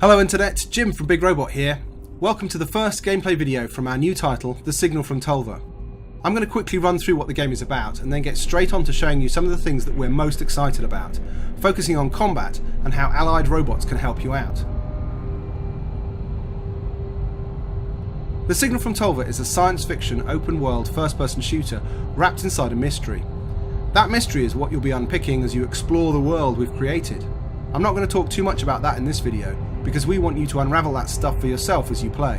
Hello Internet, Jim from Big Robot here. Welcome to the first gameplay video from our new title, The Signal from Tölva. I'm going to quickly run through what the game is about and then get straight on to showing you some of the things that we're most excited about, focusing on combat and how allied robots can help you out. The Signal from Tölva is a science fiction open world first person shooter wrapped inside a mystery. That mystery is what you'll be unpicking as you explore the world we've created. I'm not going to talk too much about that in this video, because we want you to unravel that stuff for yourself as you play.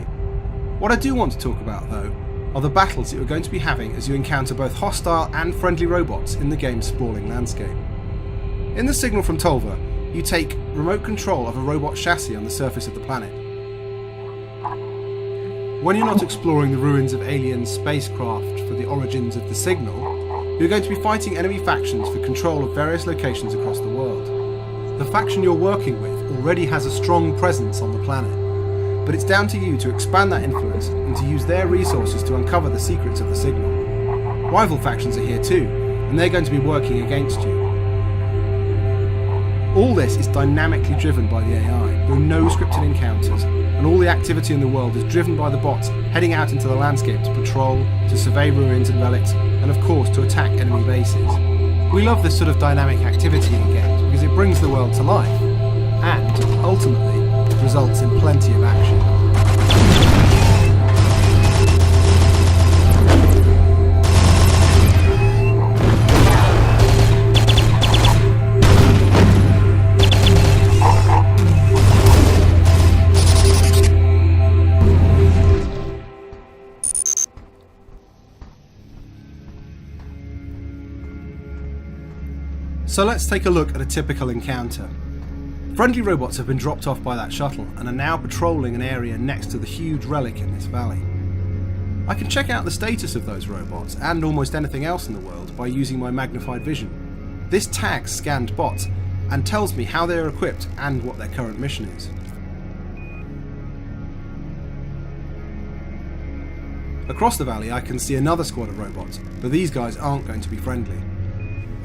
What I do want to talk about though, are the battles that you're going to be having as you encounter both hostile and friendly robots in the game's sprawling landscape. In The Signal from Tölva, you take remote control of a robot chassis on the surface of the planet. When you're not exploring the ruins of alien spacecraft for the origins of the signal, you're going to be fighting enemy factions for control of various locations across the world. The faction you're working with already has a strong presence on the planet, but it's down to you to expand that influence and to use their resources to uncover the secrets of the signal. Rival factions are here too, and they're going to be working against you. All this is dynamically driven by the AI. There are no scripted encounters, and all the activity in the world is driven by the bots heading out into the landscape to patrol, to survey ruins and relics, and of course to attack enemy bases. We love this sort of dynamic activity in games because it brings the world to life, and ultimately results in plenty of action. So let's take a look at a typical encounter. Friendly robots have been dropped off by that shuttle and are now patrolling an area next to the huge relic in this valley. I can check out the status of those robots and almost anything else in the world by using my magnified vision. This tags scanned bots and tells me how they are equipped and what their current mission is. Across the valley I can see another squad of robots, but these guys aren't going to be friendly.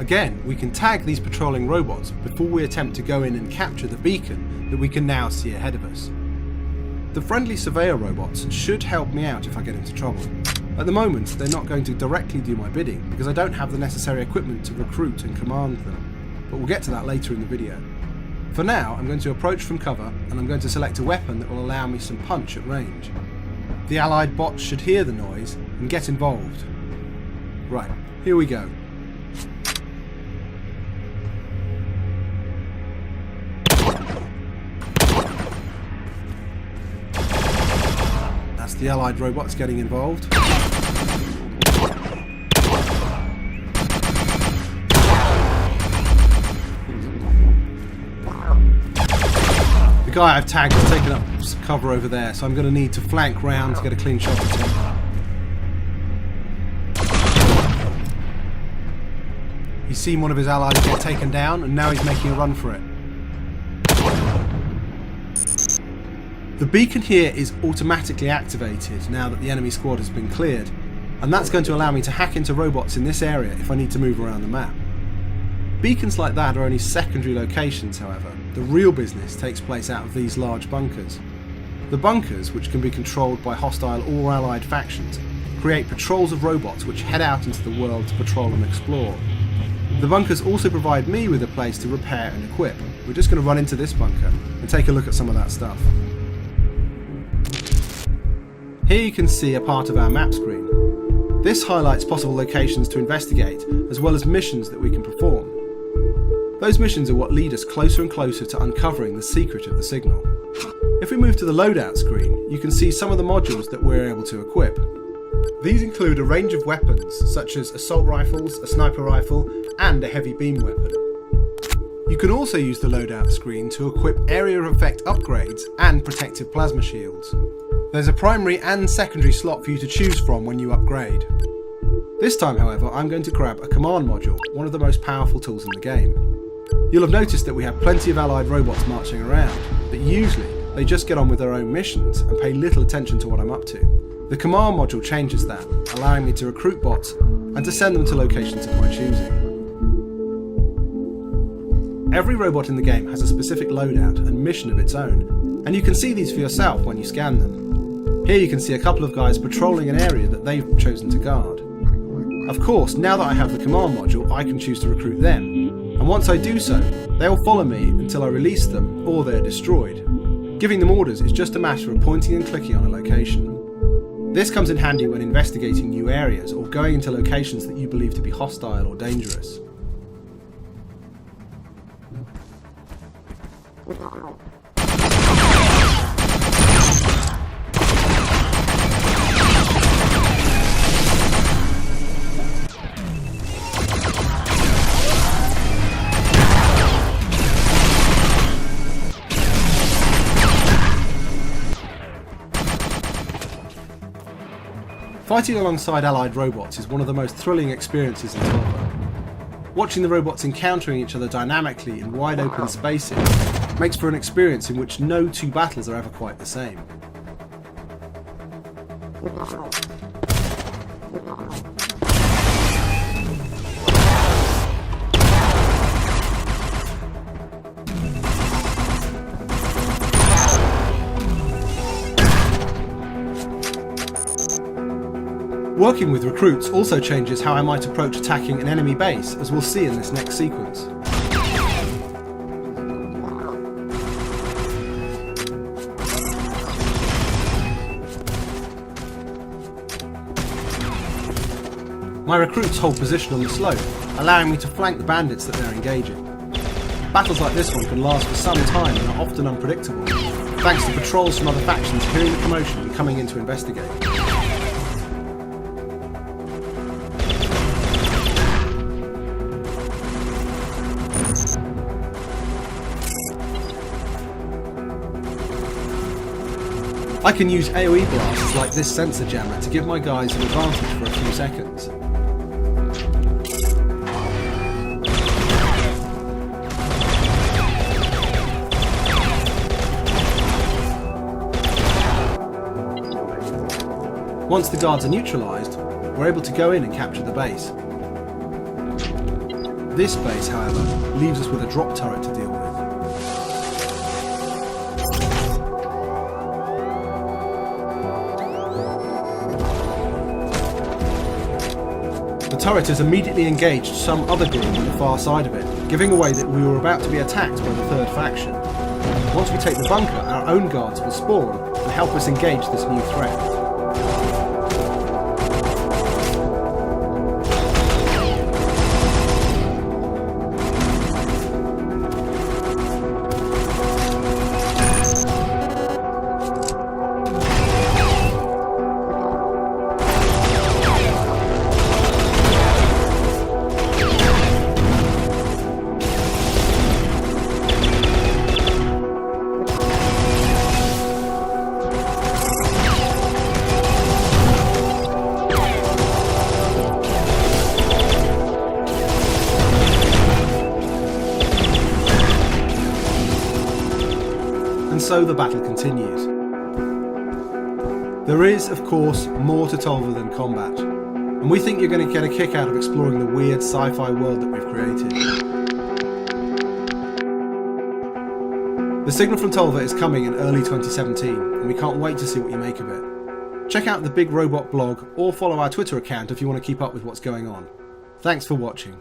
Again, we can tag these patrolling robots before we attempt to go in and capture the beacon that we can now see ahead of us. The friendly surveyor robots should help me out if I get into trouble. At the moment, they're not going to directly do my bidding because I don't have the necessary equipment to recruit and command them, but we'll get to that later in the video. For now, I'm going to approach from cover and I'm going to select a weapon that will allow me some punch at range. The allied bots should hear the noise and get involved. Right, here we go. That's the allied robots getting involved. The guy I've tagged has taken up cover over there, so I'm going to need to flank round to get a clean shot at him. He's seen one of his allies get taken down and now he's making a run for it. The beacon here is automatically activated now that the enemy squad has been cleared, and that's going to allow me to hack into robots in this area if I need to move around the map. Beacons like that are only secondary locations, however. The real business takes place out of these large bunkers. The bunkers, which can be controlled by hostile or allied factions, create patrols of robots which head out into the world to patrol and explore. The bunkers also provide me with a place to repair and equip. We're just going to run into this bunker and take a look at some of that stuff. Here you can see a part of our map screen. This highlights possible locations to investigate, as well as missions that we can perform. Those missions are what lead us closer and closer to uncovering the secret of the signal. If we move to the loadout screen, you can see some of the modules that we're able to equip. These include a range of weapons, such as assault rifles, a sniper rifle, and a heavy beam weapon. You can also use the loadout screen to equip area of effect upgrades and protective plasma shields. There's a primary and secondary slot for you to choose from when you upgrade. This time, however, I'm going to grab a command module, one of the most powerful tools in the game. You'll have noticed that we have plenty of allied robots marching around, but usually they just get on with their own missions and pay little attention to what I'm up to. The command module changes that, allowing me to recruit bots and to send them to locations of my choosing. Every robot in the game has a specific loadout and mission of its own, and you can see these for yourself when you scan them. Here you can see a couple of guys patrolling an area that they've chosen to guard. Of course, now that I have the command module, I can choose to recruit them, and once I do so, they will follow me until I release them or they are destroyed. Giving them orders is just a matter of pointing and clicking on a location. This comes in handy when investigating new areas or going into locations that you believe to be hostile or dangerous. Fighting alongside allied robots is one of the most thrilling experiences in Tölva. Watching the robots encountering each other dynamically in wide open spaces makes for an experience in which no two battles are ever quite the same. Working with recruits also changes how I might approach attacking an enemy base, as we'll see in this next sequence. My recruits hold position on the slope, allowing me to flank the bandits that they're engaging. Battles like this one can last for some time and are often unpredictable, thanks to patrols from other factions hearing the commotion and coming in to investigate. I can use AoE blasts like this sensor jammer to give my guys an advantage for a few seconds. Once the guards are neutralised, we're able to go in and capture the base. This base, however, leaves us with a drop turret to deal with. The turret has immediately engaged some other group on the far side of it, giving away that we were about to be attacked by the third faction. Once we take the bunker, our own guards will spawn and help us engage this new threat. And so the battle continues. There is, of course, more to Tölva than combat, and we think you're going to get a kick out of exploring the weird sci-fi world that we've created. The signal from Tölva is coming in early 2017, and we can't wait to see what you make of it. Check out the Big Robot blog or follow our Twitter account if you want to keep up with what's going on. Thanks for watching.